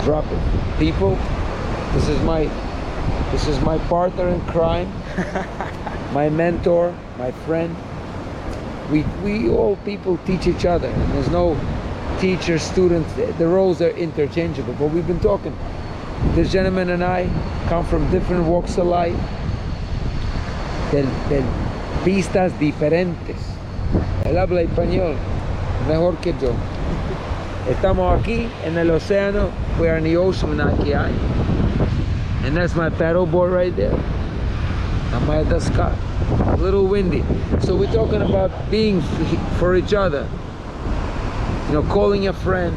drop it. People, this is my partner in crime, my mentor, my friend. We all people teach each other, and there's no teacher, student, the roles are interchangeable. But we've been talking, this gentleman and I come from different walks of life, de pistas diferentes. Él habla español mejor que yo. Estamos aquí en el océano, we are in the ocean aquí, and that's my paddle board right there. I'm the sky. A little windy. So we're talking about being for each other. You know, calling a friend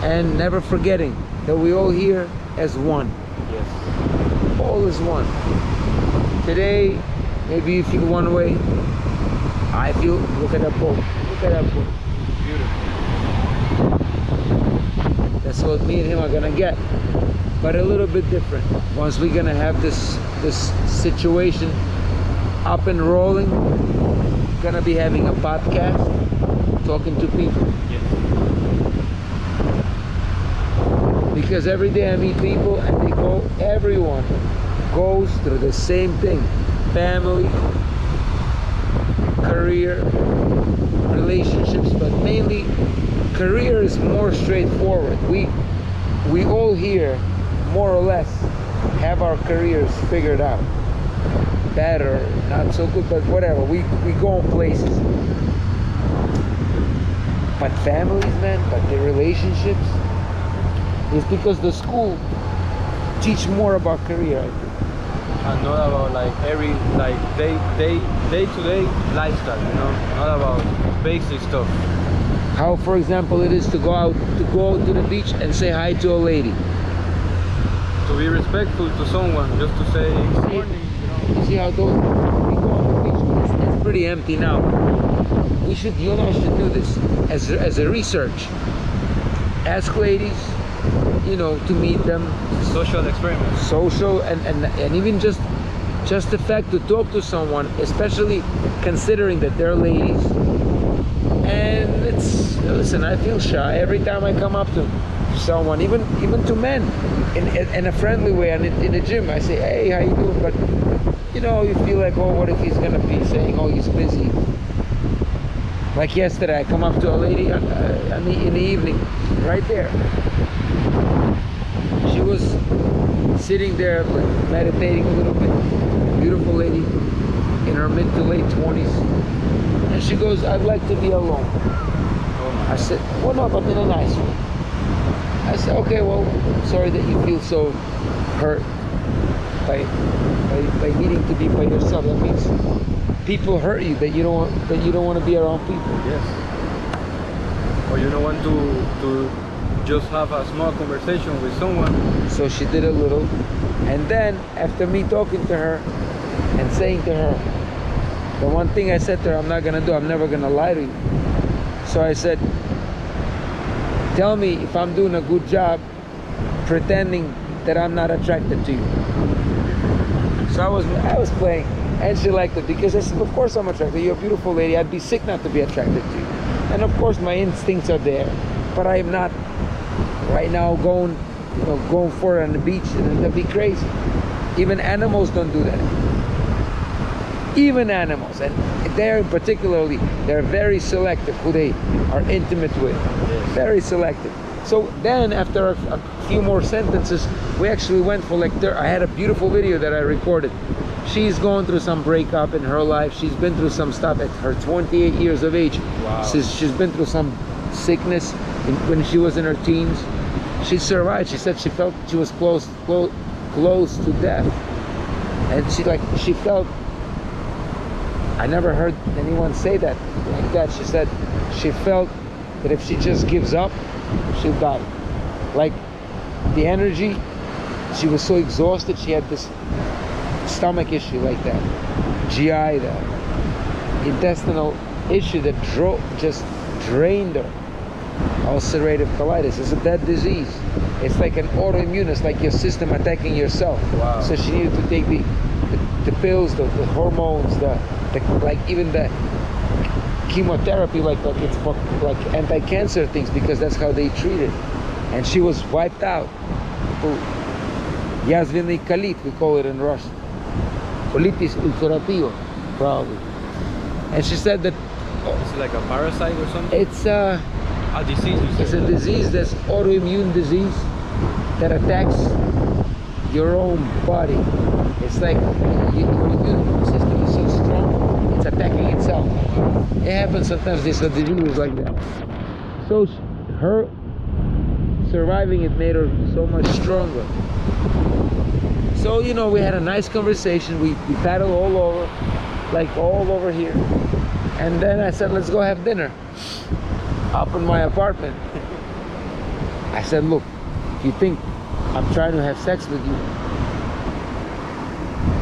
and never forgetting that we all here as one. Yes. All is one. Today, maybe you feel one way. I feel, look at that boat. Look at that boat. Beautiful. That's what me and him are gonna get. But a little bit different. Once we're gonna have this situation up and rolling, gonna be having a podcast, talking to people. Yes. Because every day I meet people and everyone goes through the same thing. Family, career, relationships, but mainly career is more straightforward. We all here more or less have our careers figured out. Better, not so good, but whatever. We go in places. But families, man, but the relationships, is because the school teach more about career, I think. And not about like day-to-day lifestyle, you know, not about basic stuff. How, for example, it is to go out to the beach and say hi to a lady. To be respectful to someone, just to say good morning, you know. You see how those we go on the beach, it's pretty empty now. You and I should do this as a research. Ask ladies, you know, to meet them. Social experiment. Social and even just the fact to talk to someone, especially considering that they're ladies. And listen, I feel shy every time I come up to someone, even to men, in a friendly way. And in the gym, I say, hey, how you doing? But you know, you feel like, oh, what if he's gonna be saying, oh, he's busy? Like yesterday, I come up to a lady in the evening, right there. She was sitting there, like, meditating a little bit. Beautiful lady, in her mid to late 20s. And she goes, I'd like to be alone. I said, well, no, but in a nice way. I said, okay, well, sorry that you feel so hurt by needing to be by yourself. That means people hurt you, that you don't want to be around people. Yes. Or you don't want to just have a small conversation with someone. So she did a little, and then after me talking to her and saying to her, the one thing I said to her, I'm never gonna lie to you. So I said, tell me if I'm doing a good job pretending that I'm not attracted to you. So I was playing, and she liked it, because I said, of course I'm attracted. You're a beautiful lady. I'd be sick not to be attracted to you. And of course my instincts are there, but I am not right now going for it on the beach, and that'd be crazy. Even animals don't do that. Even animals, and they're particularly, they're very selective who they are intimate with. Yes. Very selective. So then after a few more sentences, we actually went for I had a beautiful video that I recorded. She's going through some breakup in her life. She's been through some stuff at her 28 years of age. Wow. She's been through some sickness when she was in her teens. She survived. She said she felt she was close to death, and she felt. I never heard anyone say that like that. She said she felt that if she just gives up, she'll die. Like the energy, she was so exhausted. She had this stomach issue like that, GI, the intestinal issue that just drained her. Ulcerative colitis is a dead disease. It's like an autoimmune. It's like your system attacking yourself. Wow. So she needed to take the pills, the hormones, like even the chemotherapy, like it's for like anti-cancer things, because that's how they treat it. and she was wiped out. Язвенный колит, we call it in Russian. Colitis ulcerativa, probably. And she said that Is it like a parasite or something? it's A disease, you it's said? a disease that's autoimmune disease that attacks your own body. It's like your immune system is so strong, it's attacking itself. It happens sometimes. There's a disease like that. So her surviving it made her so much stronger. So you know, we had a nice conversation. We paddled all over, like all over here. And then I said, let's go have dinner up in my apartment. I said, look, if you think I'm trying to have sex with you,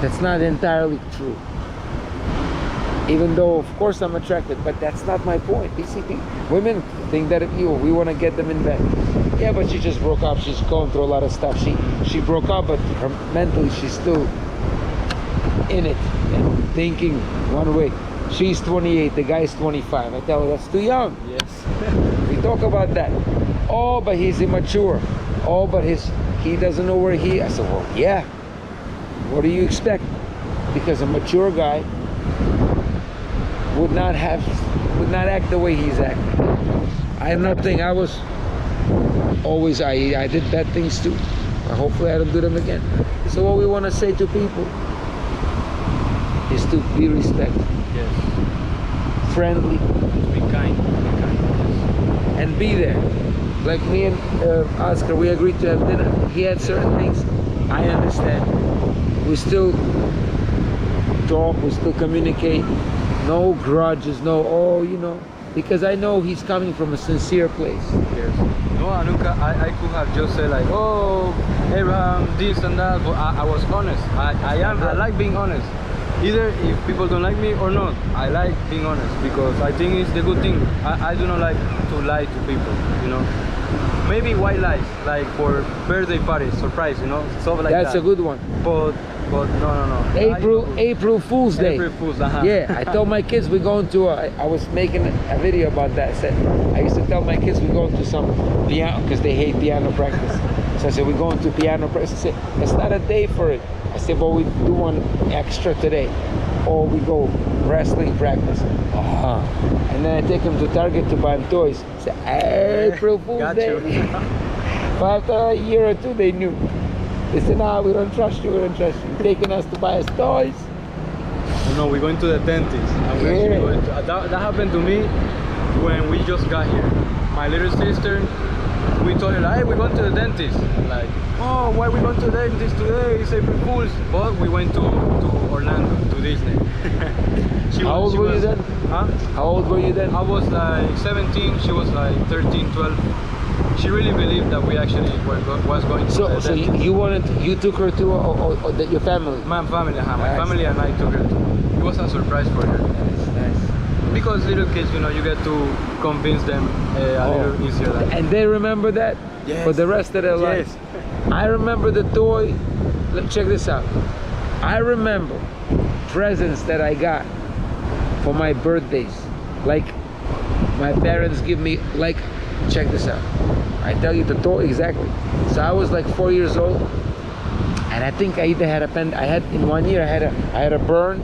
that's not entirely true. Even though, of course, I'm attracted, but that's not my point. You see, women think that we want to get them in bed. Yeah, but she just broke up. She's going through a lot of stuff. She broke up, but her mentally, she's still in it and thinking one way. She's 28, the guy's 25. I tell her, that's too young. Yes. We talk about that. Oh, but he's immature. Oh, but he doesn't know where I said, well, yeah. What do you expect? Because a mature guy would not act the way he's acting. I'm not saying I was always, I did bad things too. Hopefully I don't do them again. So what we want to say to people is to be respectful. Yes. Friendly, Be kind. Yes. and be there. Like me and Oscar, we agreed to have dinner. He had certain things, I understand. We still talk, we still communicate. No grudges, because I know he's coming from a sincere place. Yes. No, I could have just said like, oh, Abraham, this and that, but I was honest. I like being honest. Either if people don't like me or not, I like being honest because I think it's the good thing. I do not like to lie to people, Maybe white lies, like for birthday parties, surprise, stuff like that. That's a good one. But no. April Fool's Day. April Fool's, Yeah, I told my kids we're going to. I was making a video about that. I used to tell my kids we're going to some piano because they hate piano practice. So I said we're going to piano practice. I said it's not a day for it. I said, well, we do one extra today, or we go wrestling practice. And then I take them to Target to buy them toys. I said, April Fool's Day. But after a year or two, they knew. They said, nah, we don't trust you, You're taking us to buy us toys. No, we're going to the dentist. And we're actually going to, that happened to me when we just got here. My little sister, we told her, hey, we're going to the dentist. Like, oh, why are we going to the dentist today? It's April Fool's. But we went to Orlando, to Disney. How old were you then? Huh? How old were you then? I was like 17, she was like 13, 12. She really believed that we actually was going to the dentist. So you took her to or your family? My family, my family and I took her to. It was a surprise for her. Nice. Because little kids, you get to convince them a little easier. And they remember that for the rest of their life. I remember the toy. Check this out. I remember presents that I got for my birthdays. Like my parents give me, like, check this out. I tell you the toy exactly. So I was like 4 years old, and I think I either had in 1 year I had a burn,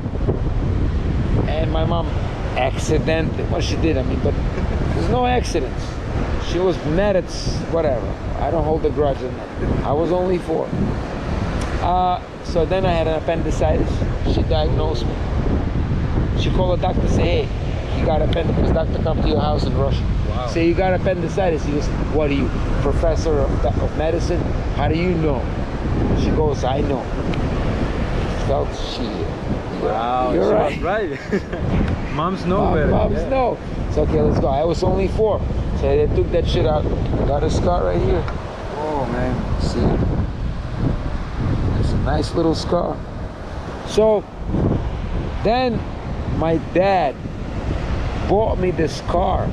and my mom accidentally, well, she did, but there's no accidents. She was mad at whatever. I don't hold a grudge in that. I was only 4. So then I had an appendicitis. She diagnosed me. She called the doctor and said, hey, you got appendicitis. Doctor come to your house in Russia. Wow. Say you got appendicitis. He goes, what are you, professor of medicine? How do you know? She goes, I know. Felt shit. Wow, You're right. Right. Moms know better. Moms know. So okay, let's go. I was only 4. So they took that shit out. Got a scar right here. Oh man, see? It's a nice little scar. So then my dad bought me this car.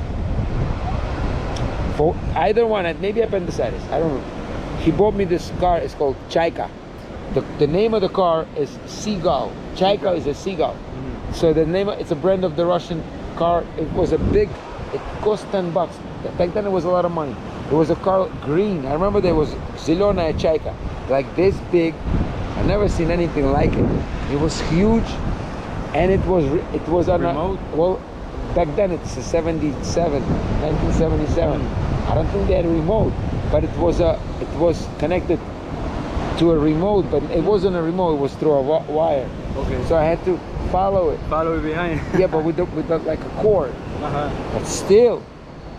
For either one, maybe appendicitis, I don't know. He bought me this car. It's called Chaika. The name of the car is Seagull. Chaika is a seagull. Mm-hmm. So it's a brand of the Russian car. It was it cost $10. Back then it was a lot of money. It was a car green. I remember there was Zilona Chayka, like this big. I never seen anything like it. It was huge, and it was on Remote? well, back then it's a 1977. I don't think they had a remote, but it was connected to a remote, but it wasn't a remote. It was through a wire. Okay. So I had to follow it. Follow it behind. Yeah, but with like a cord. Uh-huh. But still,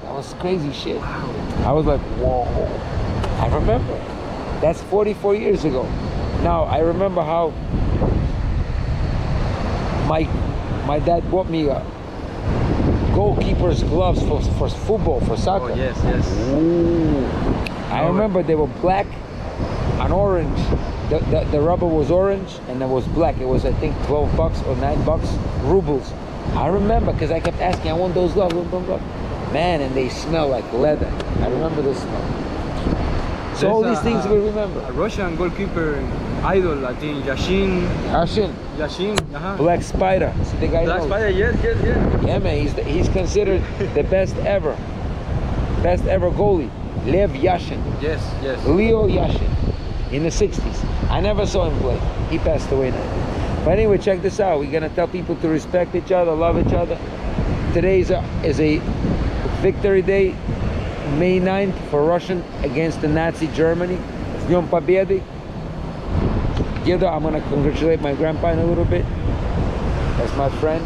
that was crazy shit. I was like, whoa. I remember. That's 44 years ago. Now, I remember how my dad bought me goalkeeper's gloves for football, for soccer. Oh, yes, yes. Ooh. I Oh. remember they were black and orange. The rubber was orange and it was black. It was, I think, $12 or $9 rubles. I remember because I kept asking, I want those gloves, man, and they smell like leather. I remember the smell. So all these things we remember. A Russian goalkeeper idol, I think, Yashin. Yashin, uh-huh. Black Spider. See the guy? Black knows. Spider, yes. Yeah, man, he's considered the best ever goalie. Lev Yashin. Yes. Leo Yashin in the 60s. I never saw him play. He passed away now. But anyway, check this out. We're gonna tell people to respect each other, love each other. Today is a victory day, May 9th, for Russian against the Nazi Germany. С Днем Победы. I'm gonna congratulate my grandpa in a little bit. That's my friend.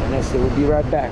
And I said we'll be right back.